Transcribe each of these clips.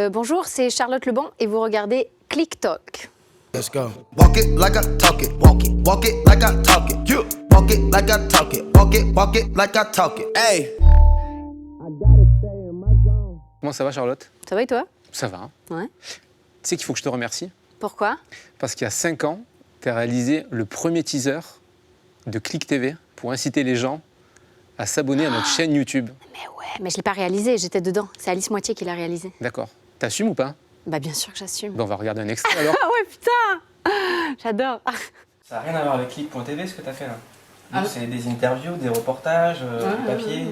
Bonjour, c'est Charlotte Lebon et vous regardez Click Talk. Let's go. Walk it like I talk it. Walk it like I talk it. You walk it like I talk it. Walk it like I talk it. Hey. Comment ça va, Charlotte? Ça va et toi? Ça va. Ouais. Tu sais qu'il faut que je te remercie. Pourquoi? Parce qu'il y a 5 ans, tu as réalisé le premier teaser de Click TV pour inciter les gens à s'abonner à notre chaîne YouTube. Mais ouais, mais je l'ai pas réalisé, j'étais dedans. C'est Alice Moitié qui l'a réalisé. D'accord. T'assumes ou pas? Bah bien sûr que j'assume. Ben, on va regarder un extrait alors. Ah ouais, putain. J'adore. Ça n'a rien à voir avec Click.tv ce que tu as fait là. Nous, c'est des interviews, des reportages, du papier.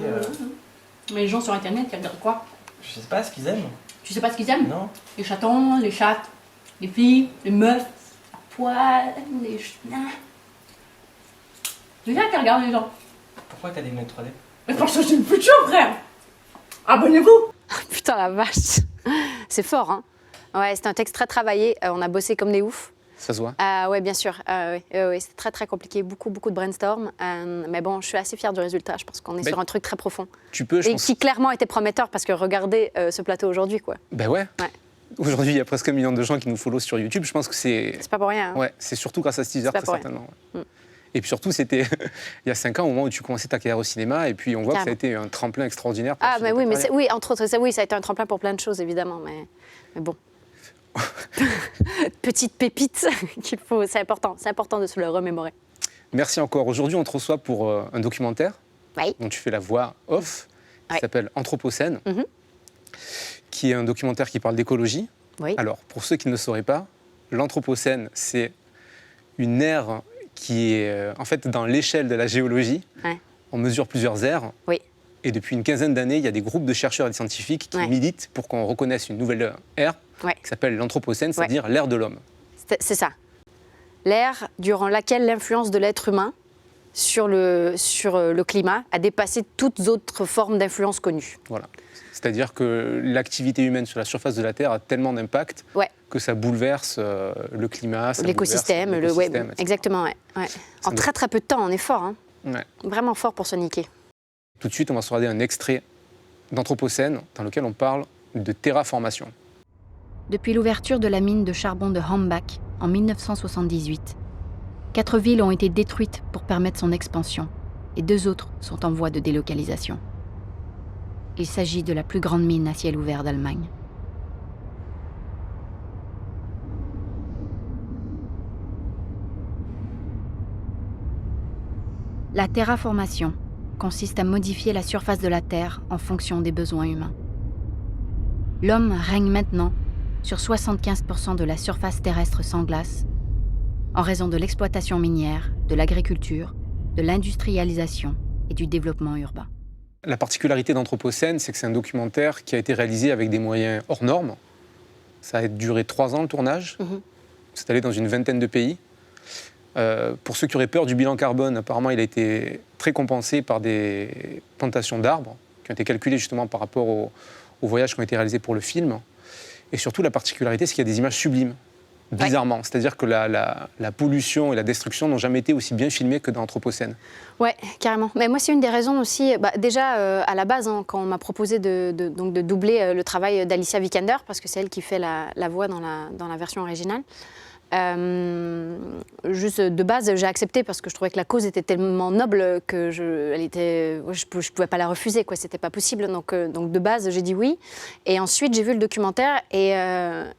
Mais les gens sur internet, ils regardent quoi? Je sais pas ce qu'ils aiment. Tu sais pas ce qu'ils aiment? Non. Les chatons, les chattes, les filles, les meufs, à poil, les chiens. C'est ça qu'ils regardent les gens. Pourquoi t'as des lunettes 3D? Mais parce que c'est le futur, frère! Abonnez-vous! Putain la vache. C'est fort, hein. Ouais, c'est un texte très travaillé. On a bossé comme des oufs. Ça se voit. Ouais, bien sûr. Ouais, c'est très très compliqué, beaucoup de brainstorm. Mais bon, je suis assez fière du résultat. Je pense qu'on est sur un truc très profond. Tu peux, je Et pense. qui clairement était prometteur parce que regardez ce plateau aujourd'hui, quoi. Ben ouais. Aujourd'hui, il y a presque 1 million de gens qui nous follow sur YouTube. Je pense que c'est. C'est pas pour rien. Hein. Ouais, c'est surtout grâce à ce teaser, C'est pas très pour rien. certainement. Ouais. Et puis surtout, c'était il y a 5 ans, au moment où tu commençais ta carrière au cinéma, et puis on voit que ça a été un tremplin extraordinaire. Pour Ah, mais oui, carrière. oui, entre autres, ça a été un tremplin pour plein de choses, évidemment, mais bon. Petite pépite qu'il faut, c'est important de se le remémorer. Merci encore. Aujourd'hui, on te reçoit pour un documentaire Oui. dont tu fais la voix off, qui s'appelle Anthropocène, qui est un documentaire qui parle d'écologie. Oui. Alors, pour ceux qui ne le sauraient pas, l'Anthropocène, c'est une ère qui est en fait dans l'échelle de la géologie. Ouais. On mesure plusieurs ères. Oui. Et depuis une quinzaine d'années, il y a des groupes de chercheurs et de scientifiques qui militent pour qu'on reconnaisse une nouvelle ère qui s'appelle l'Anthropocène, c'est-à-dire l'ère de l'homme. C'est ça. L'ère durant laquelle l'influence de l'être humain sur le climat a dépassé toutes autres formes d'influence connues. Voilà. C'est-à-dire que l'activité humaine sur la surface de la Terre a tellement d'impact que ça bouleverse le climat, l'écosystème, exactement. Ouais. En très très peu de temps, on est fort. Hein. Ouais. Vraiment fort pour se niquer. Tout de suite, on va se regarder un extrait d'Anthropocène dans lequel on parle de terraformation. Depuis l'ouverture de la mine de charbon de Hambach en 1978, 4 villes ont été détruites pour permettre son expansion et 2 autres sont en voie de délocalisation. Il s'agit de la plus grande mine à ciel ouvert d'Allemagne. La terraformation consiste à modifier la surface de la Terre en fonction des besoins humains. L'homme règne maintenant sur 75% de la surface terrestre sans glace, en raison de l'exploitation minière, de l'agriculture, de l'industrialisation et du développement urbain. La particularité d'Anthropocène, c'est que c'est un documentaire qui a été réalisé avec des moyens hors normes. Ça a duré 3 ans le tournage. C'est allé dans une vingtaine de pays. Pour ceux qui auraient peur du bilan carbone, apparemment, il a été très compensé par des plantations d'arbres qui ont été calculées justement par rapport aux voyages qui ont été réalisés pour le film. Et surtout, la particularité, c'est qu'il y a des images sublimes, bizarrement. C'est-à-dire que la pollution et la destruction n'ont jamais été aussi bien filmées que dans Anthropocène. Ouais, carrément. Mais moi, c'est une des raisons aussi. Déjà, à la base, quand on m'a proposé de doubler le travail d'Alicia Vikander, parce que c'est elle qui fait la voix dans la version originale. Juste de base, j'ai accepté parce que je trouvais que la cause était tellement noble que je pouvais pas la refuser, quoi. C'était pas possible. Donc de base, j'ai dit oui. Et ensuite, j'ai vu le documentaire et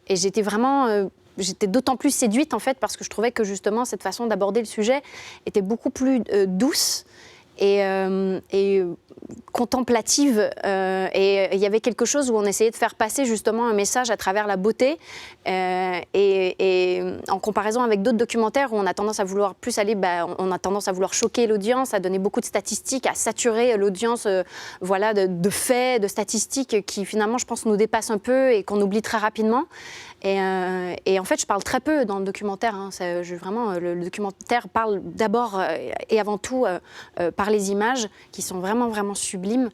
j'étais vraiment. J'étais d'autant plus séduite en fait parce que je trouvais que justement cette façon d'aborder le sujet était beaucoup plus douce et contemplative. Et il y avait quelque chose où on essayait de faire passer justement un message à travers la beauté. Et en comparaison avec d'autres documentaires où on a tendance à vouloir plus aller, on a tendance à vouloir choquer l'audience, à donner beaucoup de statistiques, à saturer l'audience de faits, de statistiques qui finalement, je pense, nous dépassent un peu et qu'on oublie très rapidement. Et en fait, je parle très peu dans le documentaire. Hein. Le documentaire parle d'abord et avant tout par les images qui sont vraiment, vraiment sublimes,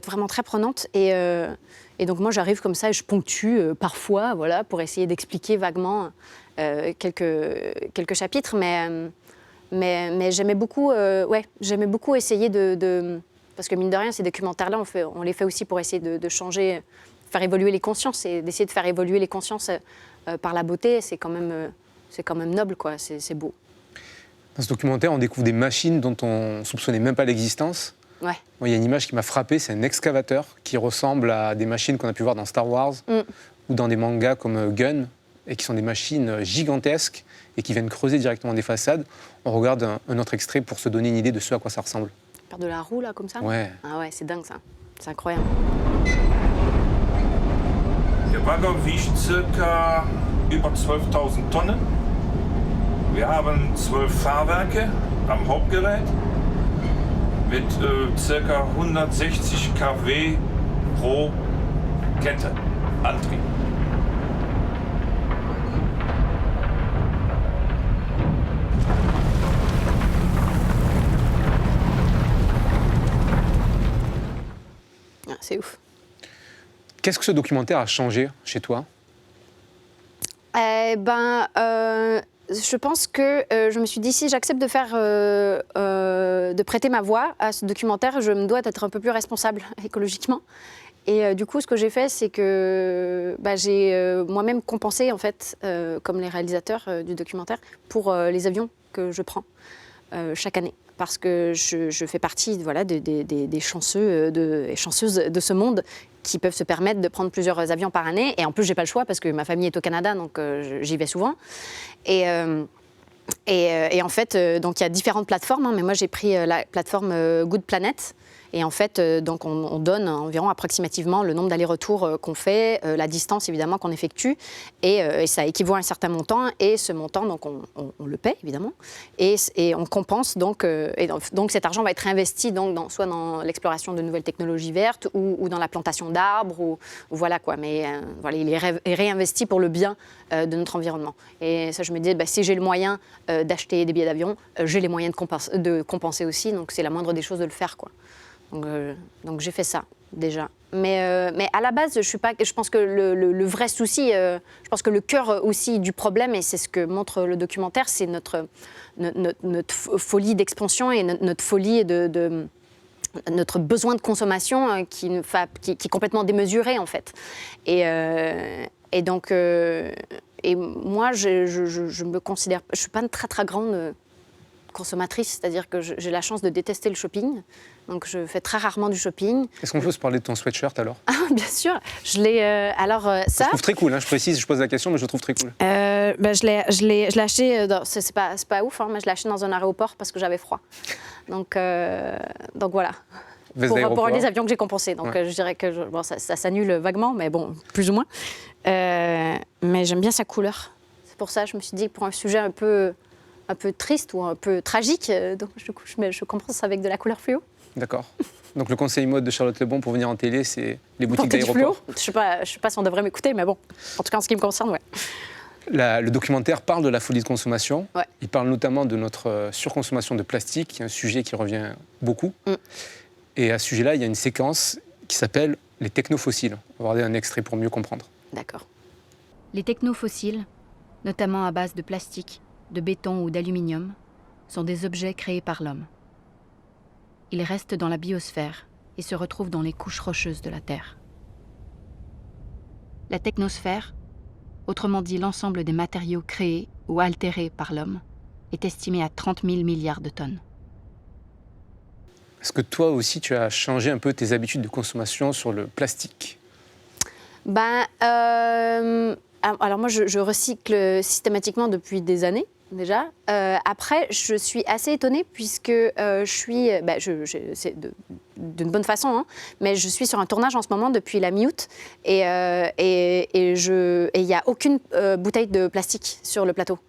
vraiment très prenantes. Et donc moi, j'arrive comme ça et je ponctue parfois, voilà, pour essayer d'expliquer vaguement quelques chapitres. Mais j'aimais beaucoup essayer de... Parce que mine de rien, ces documentaires-là, on les fait aussi pour essayer de changer... faire évoluer les consciences. Et d'essayer de faire évoluer les consciences par la beauté, c'est quand même noble, quoi. C'est beau. Dans ce documentaire, on découvre des machines dont on soupçonnait même pas l'existence. Ouais. Moi, il y a une image qui m'a frappé, c'est un excavateur qui ressemble à des machines qu'on a pu voir dans Star Wars ou dans des mangas comme Gun, et qui sont des machines gigantesques et qui viennent creuser directement des façades. On regarde un autre extrait pour se donner une idée de ce à quoi ça ressemble. Faire de la roue, là, comme ça? Ouais. Ah ouais, c'est dingue, ça. C'est incroyable. Der Bagger wiegt circa über 12.000 Tonnen. Wir haben 12 Fahrwerke am Hauptgerät mit circa 160 kW pro Kette Antrieb. Ah, c'est ouf. Qu'est-ce que ce documentaire a changé chez toi? Je pense que je me suis dit, si j'accepte de prêter ma voix à ce documentaire, je me dois d'être un peu plus responsable écologiquement. Et du coup, ce que j'ai fait, c'est que j'ai moi-même compensé, en fait, comme les réalisateurs du documentaire, pour les avions que je prends chaque année. Parce que je fais partie des chanceux et chanceuses de ce monde qui peuvent se permettre de prendre plusieurs avions par année. Et en plus, j'ai pas le choix parce que ma famille est au Canada, donc j'y vais souvent. Et en fait, donc il y a différentes plateformes, hein, mais moi j'ai pris la plateforme Good Planet. Et en fait, donc on donne environ approximativement le nombre d'allers-retours qu'on fait, la distance évidemment qu'on effectue, et ça équivaut à un certain montant. Et ce montant, donc on le paie évidemment, et on compense donc. Donc cet argent va être investi donc soit dans l'exploration de nouvelles technologies vertes ou dans la plantation d'arbres ou voilà quoi. Mais voilà, il est réinvesti pour le bien de notre environnement. Et ça, je me disais, si j'ai le moyen d'acheter des billets d'avion, j'ai les moyens de compenser aussi. Donc c'est la moindre des choses de le faire, quoi. Donc j'ai fait ça déjà. Mais à la base, je pense que le vrai souci, je pense que le cœur aussi du problème, et c'est ce que montre le documentaire, c'est notre folie d'expansion et notre folie notre besoin de consommation qui est complètement démesuré en fait. Et donc moi, je me considère, je suis pas une très très grande consommatrice, c'est-à-dire que j'ai la chance de détester le shopping, donc je fais très rarement du shopping. Est-ce qu'on peut se parler de ton sweatshirt alors? Ah, bien sûr, je l'ai. Je trouve très cool, hein, je précise, je pose la question, mais je le trouve très cool. Je l'ai acheté, c'est pas ouf, hein, mais je l'ai acheté dans un aéroport parce que j'avais froid. Donc voilà. Pour les avions que j'ai compensés. Donc je dirais que ça s'annule vaguement, mais bon, plus ou moins. Mais j'aime bien sa couleur. C'est pour ça que je me suis dit, pour un sujet un peu triste ou un peu tragique, donc je compense avec de la couleur fluo. D'accord. Donc le conseil mode de Charlotte Lebon pour venir en télé, c'est les boutiques d'aéroport. Je sais pas si on devrait m'écouter, mais bon, en tout cas en ce qui me concerne, ouais. Le documentaire parle de la folie de consommation. Ouais. Il parle notamment de notre surconsommation de plastique, qui est un sujet qui revient beaucoup. Et à ce sujet-là, il y a une séquence qui s'appelle les technofossiles. On va regarder un extrait pour mieux comprendre. D'accord. Les technofossiles, notamment à base de plastique, de béton ou d'aluminium, sont des objets créés par l'homme. Ils restent dans la biosphère et se retrouvent dans les couches rocheuses de la Terre. La technosphère, autrement dit l'ensemble des matériaux créés ou altérés par l'homme, est estimée à 30 000 milliards de tonnes. Est-ce que toi aussi, tu as changé un peu tes habitudes de consommation sur le plastique? Alors moi, je recycle systématiquement depuis des années. Déjà. Après, je suis assez étonnée puisque c'est d'une bonne façon, hein, mais je suis sur un tournage en ce moment depuis la mi-août et il n'y a aucune bouteille de plastique sur le plateau.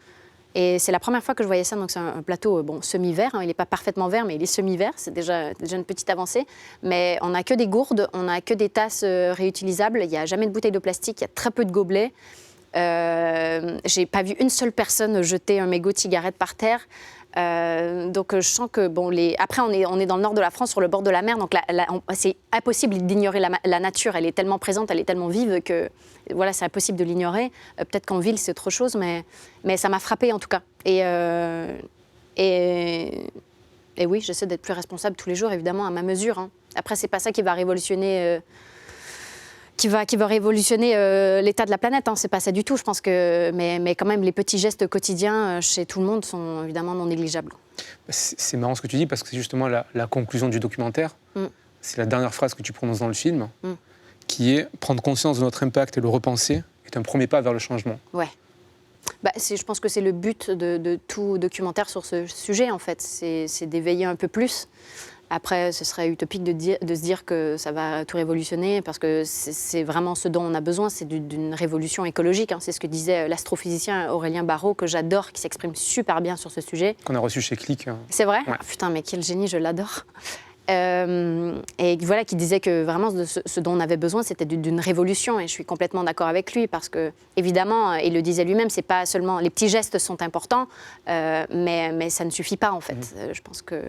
Et c'est la première fois que je voyais ça, donc c'est un plateau semi-vert, hein, il n'est pas parfaitement vert, mais il est semi-vert, c'est déjà une petite avancée. Mais on n'a que des gourdes, on n'a que des tasses réutilisables, il n'y a jamais de bouteille de plastique, il y a très peu de gobelets. J'ai pas vu une seule personne jeter un mégot de cigarette par terre. Donc je sens que après on est dans le nord de la France, sur le bord de la mer, donc c'est impossible d'ignorer la nature. Elle est tellement présente, elle est tellement vive que voilà, c'est impossible de l'ignorer. Peut-être qu'en ville c'est autre chose, mais ça m'a frappée en tout cas. Et oui, j'essaie d'être plus responsable tous les jours, évidemment à ma mesure. Hein. Après c'est pas ça qui va révolutionner qui va révolutionner l'état de la planète. Hein. C'est pas ça du tout. Je pense que, mais quand même, les petits gestes quotidiens chez tout le monde sont évidemment non négligeables. C'est marrant ce que tu dis parce que c'est justement la conclusion du documentaire. C'est la dernière phrase que tu prononces dans le film, qui est prendre conscience de notre impact et le repenser est un premier pas vers le changement. Ouais. Je pense que c'est le but de tout documentaire sur ce sujet, en fait. C'est d'éveiller un peu plus. Après, ce serait utopique de se dire que ça va tout révolutionner, parce que c'est vraiment ce dont on a besoin, c'est d'une révolution écologique. Hein. C'est ce que disait l'astrophysicien Aurélien Barraud, que j'adore, qui s'exprime super bien sur ce sujet. Qu'on a reçu chez Click. C'est vrai ? Ouais. Ah, putain, mais quel génie, je l'adore. Et voilà, qui disait que vraiment ce dont on avait besoin, c'était d'une révolution. Et je suis complètement d'accord avec lui, parce que, évidemment, il le disait lui-même, c'est pas seulement les petits gestes sont importants, mais ça ne suffit pas, en fait. Je pense que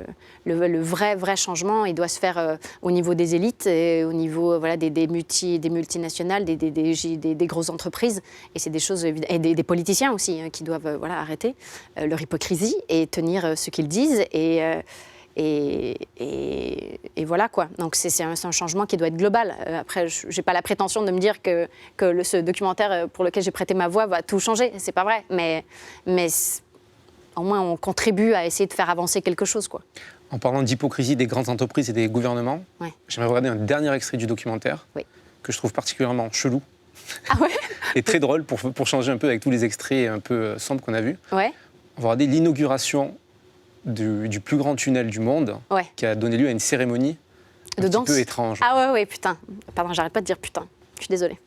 le vrai changement, il doit se faire au niveau des élites et au niveau des multinationales, des grosses entreprises. Et c'est des choses, et des politiciens aussi, qui doivent arrêter leur hypocrisie et tenir ce qu'ils disent. Et voilà quoi. Donc c'est un changement qui doit être global. Après, je n'ai pas la prétention de me dire que ce documentaire pour lequel j'ai prêté ma voix va tout changer. C'est pas vrai. Mais au moins on contribue à essayer de faire avancer quelque chose, quoi. En parlant d'hypocrisie des grandes entreprises et des gouvernements, j'aimerais regarder un dernier extrait du documentaire que je trouve particulièrement chelou. Ah ouais. Et très drôle pour changer un peu avec tous les extraits un peu sombres qu'on a vus. Ouais. On va regarder l'inauguration du plus grand tunnel du monde, qui a donné lieu à une cérémonie un petit peu étrange. Ah ouais, putain. Pardon, j'arrête pas de dire putain. Je suis désolée.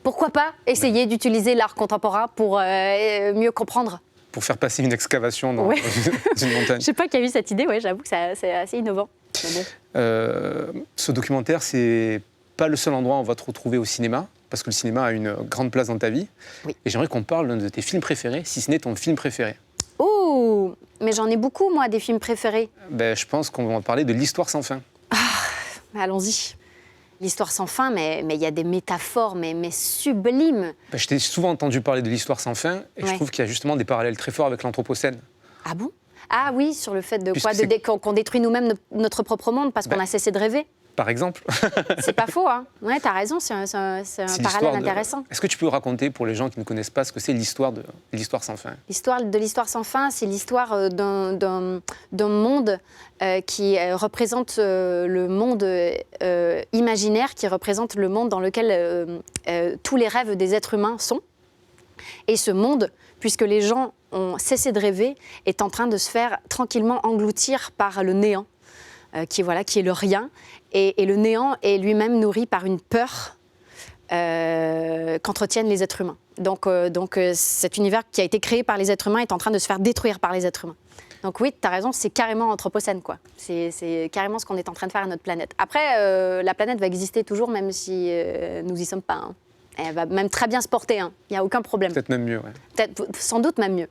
Pourquoi pas essayer d'utiliser l'art contemporain pour mieux comprendre ? Pour faire passer une excavation dans une montagne. Je sais pas qui a eu cette idée, j'avoue que c'est assez innovant. Bon. Ce documentaire, c'est pas le seul endroit où on va te retrouver au cinéma, parce que le cinéma a une grande place dans ta vie. Oui. Et j'aimerais qu'on parle d'un de tes films préférés, si ce n'est ton film préféré. Oh, mais j'en ai beaucoup, moi, des films préférés. Je pense qu'on va parler de l'Histoire sans fin. Allons-y. L'Histoire sans fin, mais il y a des métaphores mais sublimes. Je t'ai souvent entendu parler de l'Histoire sans fin, et je trouve qu'il y a justement des parallèles très forts avec l'Anthropocène. Ah bon ? Ah oui, sur le fait qu'on détruit nous-mêmes notre propre monde parce qu'on a cessé de rêver. Par exemple. C'est pas faux, hein. Ouais, t'as raison, c'est un parallèle intéressant. Est-ce que tu peux raconter, pour les gens qui ne connaissent pas, ce que c'est l'histoire de l'Histoire sans fin ? L'histoire de l'Histoire sans fin, c'est l'histoire d'un monde qui représente le monde imaginaire, qui représente le monde dans lequel tous les rêves des êtres humains sont. Et ce monde, puisque les gens ont cessé de rêver, est en train de se faire tranquillement engloutir par le néant. Qui est le rien, et le néant est lui-même nourri par une peur qu'entretiennent les êtres humains. Donc cet univers qui a été créé par les êtres humains est en train de se faire détruire par les êtres humains. Donc oui, tu as raison, c'est carrément anthropocène, quoi. C'est carrément ce qu'on est en train de faire à notre planète. Après, la planète va exister toujours, même si nous n'y sommes pas. Hein. Elle va même très bien se porter, hein. Il n'y a aucun problème. Peut-être même mieux, sans doute même mieux.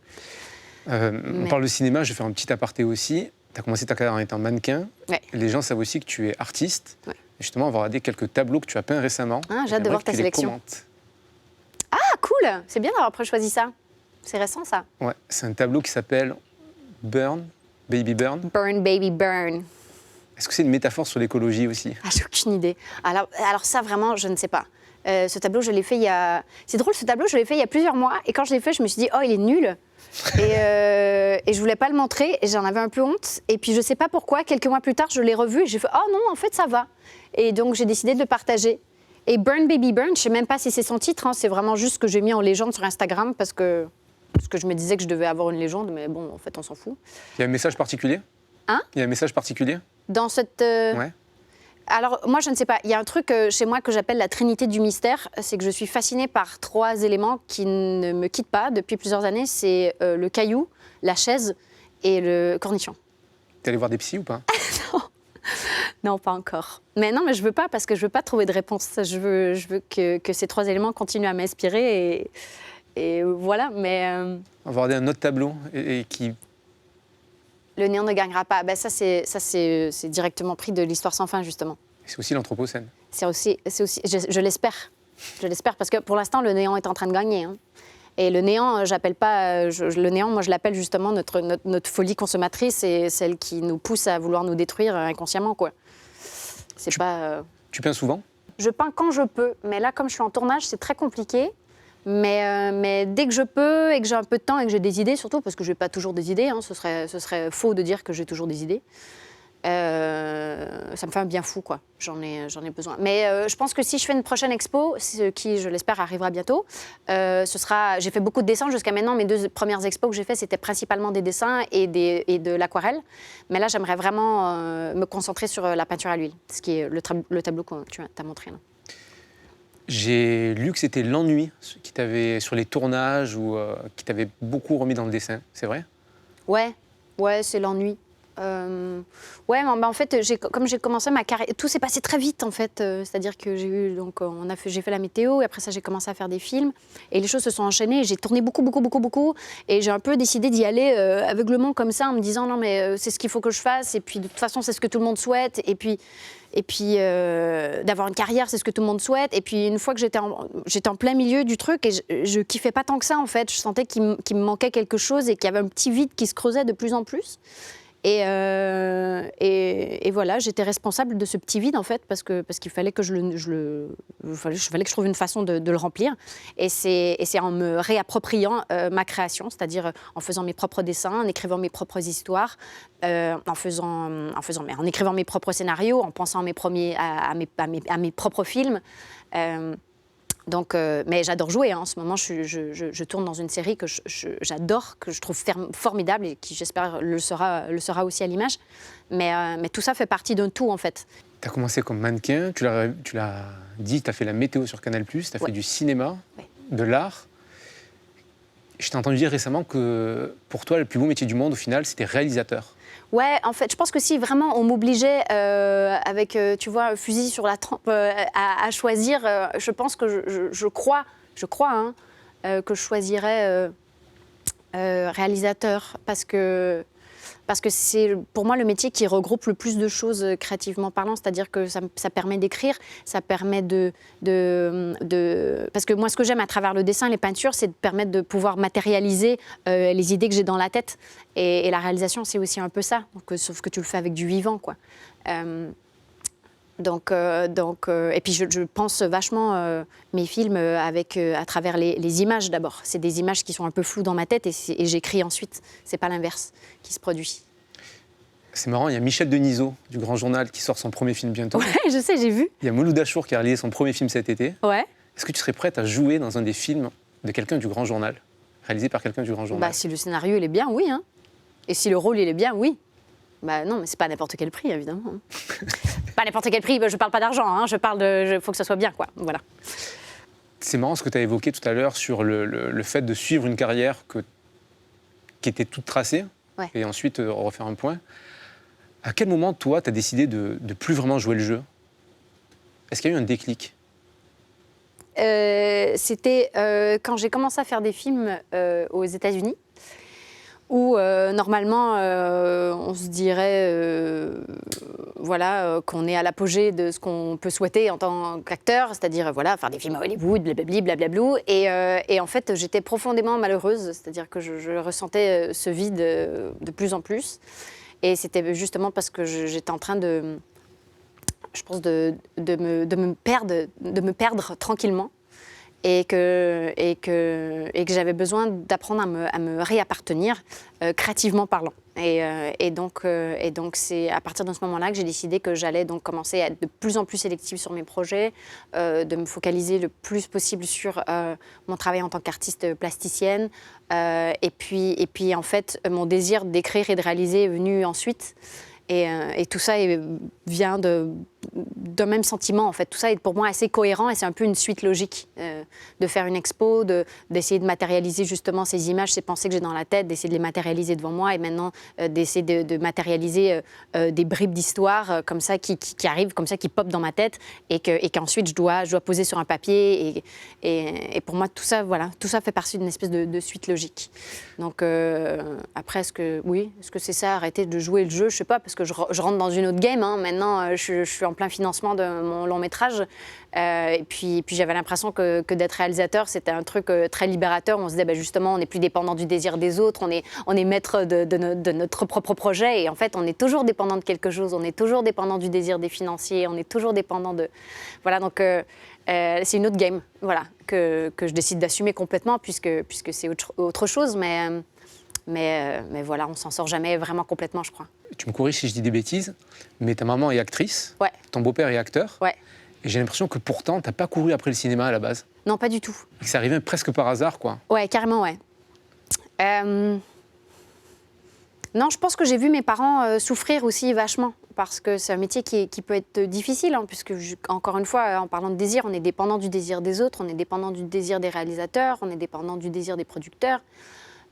On parle de cinéma, je vais faire un petit aparté aussi. Tu as commencé ta carrière en étant mannequin. Les gens savent aussi que tu es artiste. Et justement, on va regarder quelques tableaux que tu as peints récemment. J'ai hâte de voir ta sélection. Ah, cool! C'est bien d'avoir choisi ça. C'est récent, ça. Ouais, c'est un tableau qui s'appelle Burn, Baby Burn. Burn, Baby Burn. Est-ce que c'est une métaphore sur l'écologie aussi ? J'ai aucune idée. Alors ça, vraiment, je ne sais pas. Ce tableau, je l'ai fait il y a... C'est drôle, ce tableau, je l'ai fait il y a plusieurs mois. Et quand je l'ai fait, je me suis dit, oh, il est nul. Et je voulais pas le montrer. Et j'en avais un peu honte. Et puis, je sais pas pourquoi, quelques mois plus tard, je l'ai revu. Et j'ai fait, oh non, en fait, ça va. Et donc, j'ai décidé de le partager. Et Burn, Baby Burn, je sais même pas si c'est son titre. Hein, c'est vraiment juste ce que j'ai mis en légende sur Instagram parce que je me disais que je devais avoir une légende. Mais bon, en fait, on s'en fout. Il y a un message particulier ? Hein ? Il y a un message particulier ? Dans cette... Ouais. Alors, moi, je ne sais pas. Il y a un truc chez moi que j'appelle la trinité du mystère. C'est que je suis fascinée par 3 éléments qui ne me quittent pas depuis plusieurs années. C'est le caillou, la chaise et le cornichon. T'es allé voir des psys ou pas ? Non, pas encore. Mais non, mais je veux pas parce que je veux pas trouver de réponse. Je veux que ces 3 éléments continuent à m'inspirer et voilà. Mais on va regarder un autre tableau et qui Le néant ne gagnera pas. Ben, ça, c'est directement pris de l'Histoire sans fin, justement. C'est aussi l'Anthropocène. C'est aussi je l'espère. Je l'espère, parce que pour l'instant, le néant est en train de gagner. Hein. Et le néant, j'appelle pas... le néant, moi, je l'appelle justement notre folie consommatrice et celle qui nous pousse à vouloir nous détruire inconsciemment, quoi. C'est pas... Tu peins souvent? Je peins quand je peux. Mais là, comme je suis en tournage, c'est très compliqué. Mais dès que je peux et que j'ai un peu de temps et que j'ai des idées, surtout, parce que je n'ai pas toujours des idées, hein, ce serait faux de dire que j'ai toujours des idées. Ça me fait un bien fou, quoi. J'en ai besoin. Mais je pense que si je fais une prochaine expo, ce qui, je l'espère, arrivera bientôt, j'ai fait beaucoup de dessins jusqu'à maintenant. Mes 2 premières expos que j'ai fait, c'était principalement des dessins et de l'aquarelle. Mais là, j'aimerais vraiment me concentrer sur la peinture à l'huile, ce qui est le tableau que tu as montré, là. J'ai lu que c'était l'ennui qui t'avait, sur les tournages, ou qui t'avait beaucoup remis dans le dessin. C'est vrai? Ouais, c'est l'ennui. En fait, comme j'ai commencé ma carrière, tout s'est passé très vite en fait. C'est-à-dire que j'ai fait la météo et après ça j'ai commencé à faire des films et les choses se sont enchaînées. J'ai tourné beaucoup et j'ai un peu décidé d'y aller aveuglement comme ça en me disant non mais c'est ce qu'il faut que je fasse et puis de toute façon c'est ce que tout le monde souhaite et puis d'avoir une carrière, c'est ce que tout le monde souhaite. Et puis une fois que j'étais en plein milieu du truc et je kiffais pas tant que ça en fait. Je sentais qu'il me manquait quelque chose et qu'il y avait un petit vide qui se creusait de plus en plus. Et voilà, j'étais responsable de ce petit vide en fait parce qu'il fallait que fallait que je trouve une façon de le remplir. Et c'est en me réappropriant ma création, c'est-à-dire en faisant mes propres dessins, en écrivant mes propres histoires, en écrivant mes propres scénarios, en pensant à mes propres films. Mais j'adore jouer. Hein. En ce moment, je tourne dans une série que j'adore, que je trouve formidable et qui, j'espère, le sera aussi à l'image. Mais tout ça fait partie d'un tout, en fait. Tu as commencé comme mannequin, tu l'as dit, tu as fait la météo sur Canal+, tu as fait du cinéma, de l'art. Je t'ai entendu dire récemment que pour toi, le plus beau métier du monde, au final, c'était réalisateur. Ouais, en fait, je pense que si vraiment on m'obligeait avec, tu vois, un fusil sur la tempe à choisir, je pense que je crois hein, que je choisirais réalisateur parce que c'est pour moi le métier qui regroupe le plus de choses créativement parlant, c'est-à-dire que ça permet d'écrire, ça permet parce que moi ce que j'aime à travers le dessin, les peintures, c'est de permettre de pouvoir matérialiser les idées que j'ai dans la tête et la réalisation c'est aussi un peu ça, sauf que tu le fais avec du vivant quoi. Et puis je pense vachement mes films à travers les images d'abord. C'est des images qui sont un peu floues dans ma tête et j'écris ensuite. C'est pas l'inverse qui se produit. C'est marrant, il y a Michel Denisot du Grand Journal qui sort son premier film bientôt. Ouais, je sais, j'ai vu. Il y a Mouloud Achour qui a réalisé son premier film cet été. Ouais. Est-ce que tu serais prête à jouer dans un des films de quelqu'un du Grand Journal, réalisé par quelqu'un du Grand Journal? Bah, si le scénario il est bien, oui. Hein. Et si le rôle il est bien, oui. Bah non, mais c'est pas à n'importe quel prix, évidemment. Pas à n'importe quel prix, je parle pas d'argent, hein, je parle faut que ça soit bien, quoi. Voilà. C'est marrant ce que tu as évoqué tout à l'heure sur le fait de suivre une carrière qui était toute tracée, ouais. Et ensuite refaire un point. À quel moment, toi, tu as décidé de plus vraiment jouer le jeu? Est-ce qu'il y a eu un déclic? C'était quand j'ai commencé à faire des films aux États-Unis, où normalement on se dirait qu'on est à l'apogée de ce qu'on peut souhaiter en tant qu'acteur, c'est-à-dire faire des films à Hollywood, blablabla. Et en fait, j'étais profondément malheureuse, c'est-à-dire que je ressentais ce vide de plus en plus. Et c'était justement parce que j'étais en train de me perdre tranquillement. Et que j'avais besoin d'apprendre à me réappartenir créativement parlant. Et donc c'est à partir de ce moment-là que j'ai décidé que j'allais donc commencer à être de plus en plus sélective sur mes projets, de me focaliser le plus possible sur mon travail en tant qu'artiste plasticienne. Et puis en fait, mon désir d'écrire et de réaliser est venu ensuite. Et tout ça vient d'un même sentiment, en fait. Tout ça est pour moi assez cohérent et c'est un peu une suite logique de faire une expo, d'essayer de matérialiser justement ces images, ces pensées que j'ai dans la tête, d'essayer de les matérialiser devant moi et maintenant d'essayer de matérialiser des bribes d'histoire comme ça qui arrivent, comme ça, qui popent dans ma tête et qu'ensuite je dois poser sur un papier et pour moi tout ça, voilà, tout ça fait partie d'une espèce de suite logique. Donc après, est-ce que c'est ça, arrêter de jouer le jeu? Je sais pas, parce que je rentre dans une autre game. Hein. Maintenant, je suis en plein financement de mon long métrage. Et puis j'avais l'impression que d'être réalisateur, c'était un truc très libérateur. On se disait, justement, on n'est plus dépendant du désir des autres, on est maître de notre propre projet. Et en fait, on est toujours dépendant de quelque chose, on est toujours dépendant du désir des financiers, on est toujours dépendant de... Voilà, donc c'est une autre game, voilà, que je décide d'assumer complètement, puisque c'est autre chose. Mais voilà, on s'en sort jamais vraiment complètement, je crois. Tu me corriges si je dis des bêtises, mais ta maman est actrice, Ouais. ton beau-père est acteur, Ouais. et j'ai l'impression que pourtant, t'as pas couru après le cinéma à la base. Non, pas du tout. Et que c'est arrivé presque par hasard, quoi. Ouais, carrément, ouais. Non, je pense que j'ai vu mes parents souffrir aussi vachement, parce que c'est un métier qui peut être difficile, hein, puisque, encore une fois, en parlant de désir, on est dépendant du désir des autres, on est dépendant du désir des réalisateurs, on est dépendant du désir des producteurs.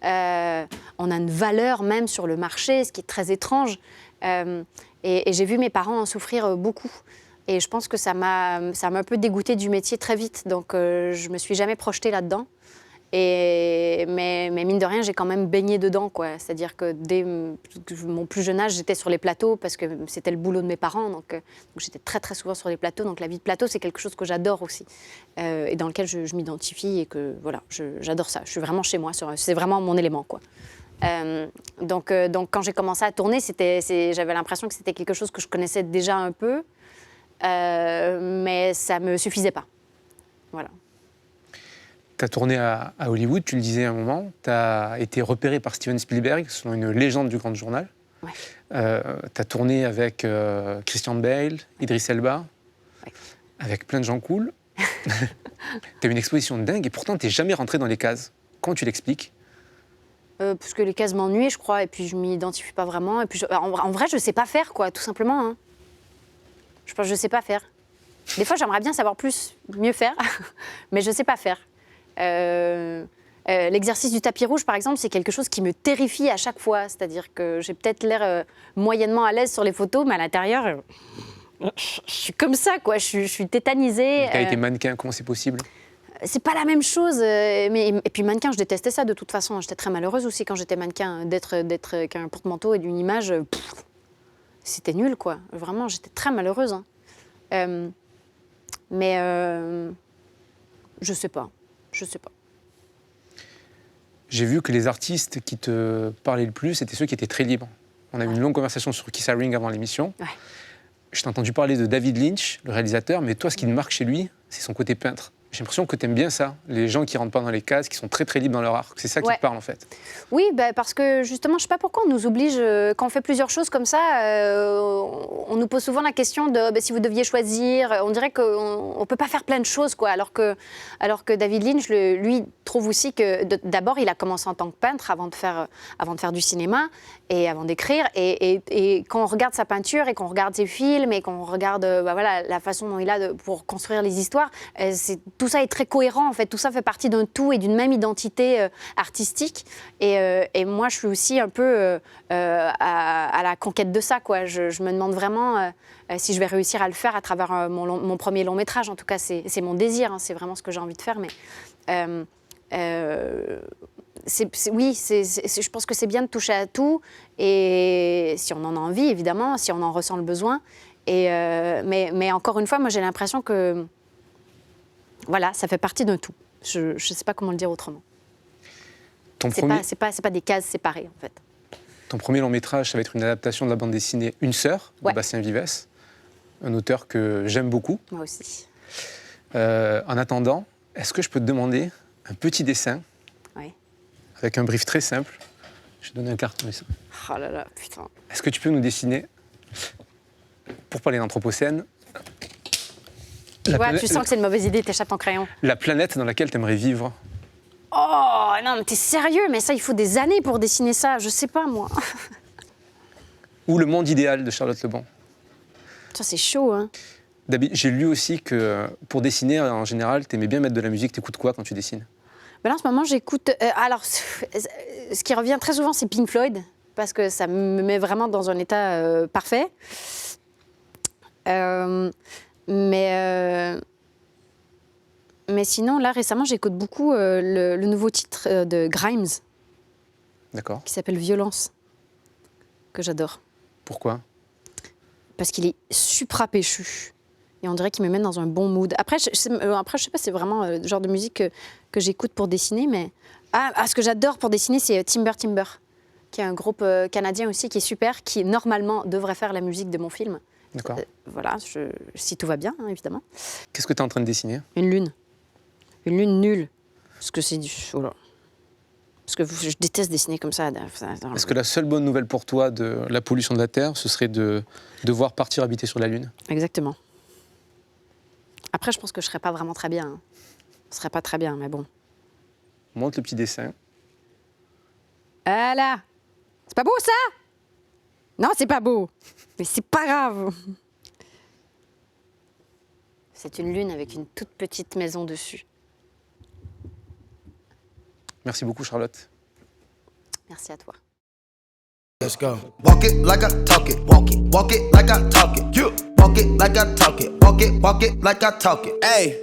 On a une valeur même sur le marché, ce qui est très étrange. Et j'ai vu mes parents en souffrir beaucoup. Et je pense que ça m'a un peu dégoûtée du métier très vite. Donc je me suis jamais projetée là-dedans. Mais mine de rien, j'ai quand même baigné dedans, quoi. C'est-à-dire que dès mon plus jeune âge, j'étais sur les plateaux parce que c'était le boulot de mes parents. Donc j'étais très très souvent sur les plateaux. Donc la vie de plateau, c'est quelque chose que j'adore aussi et dans lequel je m'identifie et que voilà, j'adore ça. Je suis vraiment chez moi. C'est vraiment mon élément, quoi. Donc quand j'ai commencé à tourner, j'avais l'impression que c'était quelque chose que je connaissais déjà un peu, mais ça me suffisait pas. Voilà. Tu as tourné à Hollywood, tu le disais à un moment. Tu as été repéré par Steven Spielberg, selon une légende du grand journal. Ouais. Tu as tourné avec Christian Bale, Idris Elba, ouais. Avec plein de gens cool. Tu as eu une exposition dingue et pourtant tu n'es jamais rentré dans les cases. Comment tu l'expliques? Parce que les cases m'ennuient, je crois, et puis je m'y identifie pas vraiment. Et puis en vrai, je sais pas faire, quoi, tout simplement. Hein. Je pense que je sais pas faire. Des fois, j'aimerais bien savoir mieux faire, mais je sais pas faire. L'exercice du tapis rouge, par exemple, c'est quelque chose qui me terrifie à chaque fois. C'est-à-dire que j'ai peut-être l'air moyennement à l'aise sur les photos, mais à l'intérieur, je suis comme ça, quoi. Je suis tétanisée. Tu as été mannequin, comment c'est possible? C'est pas la même chose. Et puis mannequin, je détestais ça de toute façon. J'étais très malheureuse aussi quand j'étais mannequin. D'être qu'un porte-manteau et d'une image, c'était nul, quoi. Vraiment, j'étais très malheureuse. Hein. Mais je sais pas. Je sais pas. J'ai vu que les artistes qui te parlaient le plus, c'était ceux qui étaient très libres. On a eu une longue conversation sur Keith Haring avant l'émission. Ouais. Je t'ai entendu parler de David Lynch, le réalisateur, mais toi, ce qui te marque chez lui, c'est son côté peintre. J'ai l'impression que tu aimes bien ça, les gens qui ne rentrent pas dans les cases, qui sont très très libres dans leur art. C'est ça qui te parle en fait. Oui, parce que justement, je ne sais pas pourquoi on nous oblige, quand on fait plusieurs choses comme ça, on nous pose souvent la question de si vous deviez choisir, on dirait qu'on ne peut pas faire plein de choses, quoi. Alors que David Lynch, lui, trouve aussi que d'abord, il a commencé en tant que peintre avant de faire du cinéma et avant d'écrire. Et quand on regarde sa peinture et qu'on regarde ses films et qu'on regarde la façon dont il a pour construire les histoires, tout ça est très cohérent, en fait. Tout ça fait partie d'un tout et d'une même identité artistique. Et moi, je suis aussi un peu à la conquête de ça, quoi. Je me demande vraiment si je vais réussir à le faire à travers mon premier long métrage. En tout cas, c'est mon désir, hein, c'est vraiment ce que j'ai envie de faire. Mais je pense que c'est bien de toucher à tout. Et si on en a envie, évidemment, si on en ressent le besoin. Mais encore une fois, moi, j'ai l'impression que voilà, ça fait partie d'un tout. Je ne sais pas comment le dire autrement. C'est pas des cases séparées, en fait. Ton premier long métrage, ça va être une adaptation de la bande dessinée Une sœur, de Bastien Vives, un auteur que j'aime beaucoup. Moi aussi. En attendant, est-ce que je peux te demander un petit dessin avec un brief très simple? Je vais donner un carton. Oh là là, putain. Est-ce que tu peux nous dessiner, pour parler d'Anthropocène, tu sens que c'est une mauvaise idée, t'échappes ton crayon. La planète dans laquelle tu aimerais vivre? Oh non, mais t'es sérieux? Mais ça, il faut des années pour dessiner ça. Je sais pas, moi. Ou le monde idéal de Charlotte Lebon? Ça, c'est chaud, hein. J'ai lu aussi que pour dessiner, en général, tu aimais bien mettre de la musique. Tu écoutes quoi quand tu dessines? Ben là, en ce moment, j'écoute... alors, ce qui revient très souvent, c'est Pink Floyd, parce que ça me met vraiment dans un état parfait. Mais sinon, là, récemment, j'écoute beaucoup le nouveau titre de Grimes, D'accord. qui s'appelle Violence, que j'adore. Pourquoi? Parce qu'il est supra péchu. Et on dirait qu'il me met dans un bon mood. Après, je sais pas, c'est vraiment le genre de musique que j'écoute pour dessiner, mais... ce que j'adore pour dessiner, c'est Timber Timber, qui est un groupe canadien aussi, qui est super, qui, normalement, devrait faire la musique de mon film. D'accord. Voilà, si tout va bien, hein, évidemment. Qu'est-ce que tu es en train de dessiner? Une lune. Une lune nulle. Parce que c'est du... Oh là. Parce que je déteste dessiner comme ça. Est-ce que la seule bonne nouvelle pour toi de la pollution de la Terre, ce serait de devoir partir habiter sur la Lune? Exactement. Après, je pense que je serais pas vraiment très bien. Hein. Je serais pas très bien, mais bon. Montre le petit dessin. Voilà. C'est pas beau, ça? Non, c'est pas beau. Mais c'est pas grave. C'est une lune avec une toute petite maison dessus. Merci beaucoup, Charlotte. Merci à toi. Let's go. Walk it like I talk it. Walk it like I talk it. You walk it like I talk it. Walk it like I talk it. Hey.